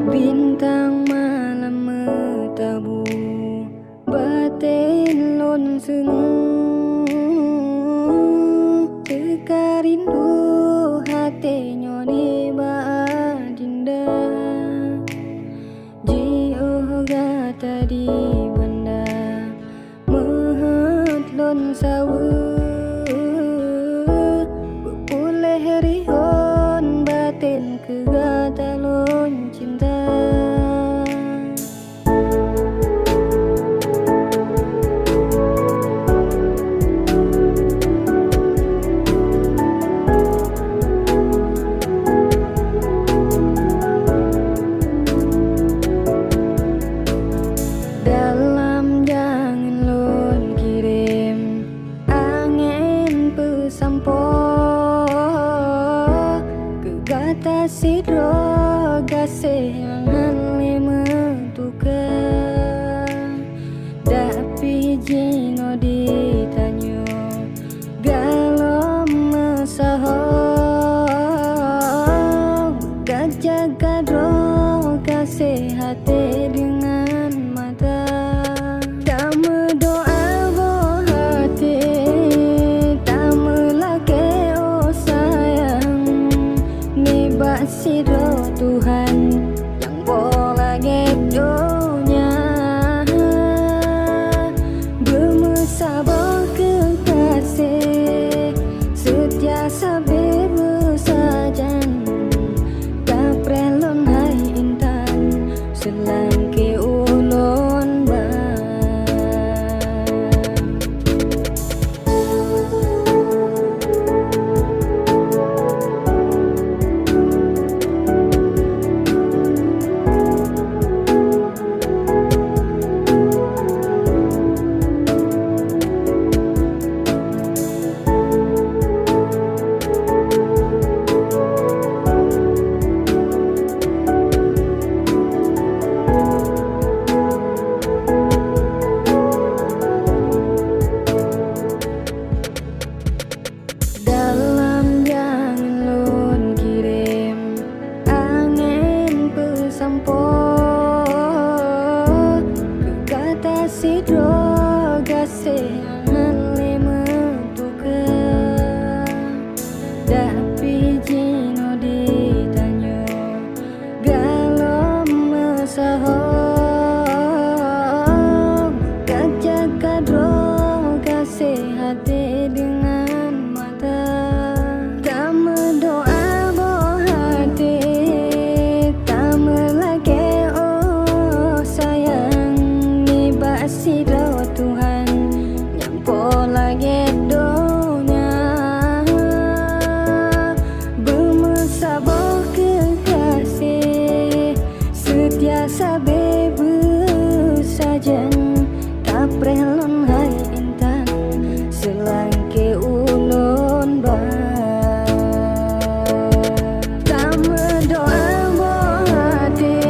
Bintang malam bertabu, batin lon sengu, teka rindu hati nyoni baadinda. Jio gata di banda, mehat lon sawu, bupuleh rihon batin ke gata lon cinta. Dalam jangan lon kirim angin pesampo ke gata sidro gasih angan lima tuka. Dapi jino ditanyo galom mesaho gajah gadro kasih hati dengan mata. Tak berdoa boh hati, tak melake oh sayang, ni bak sidro Tuhan yang bola gedonya. Bermesabah kekasih setia sabar bersajan, tak prelon hai intan selangke ulon ba. Dalam jangan lon kirim angin pesampo ke kata sidro gasih angan lima tuka. Dapi jino ditanyo galom mesaho gajah kadro kasih hati dengan mata. Tak berdoa boh hati, tak melake oh sayang, ni bak sidro Tuhan yang pola gedonya. Bermesabah kekasih setia sabar bersajan, tak prelon hai intan selangke ulon ba. Tak berdoa boh hati,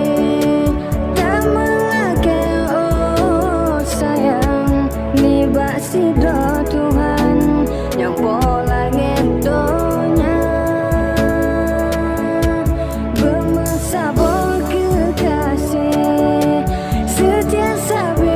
tak melake oh sayang, ni bak sidro Tuhan yang pola gedonya. Bermesabah kekasih setia sabar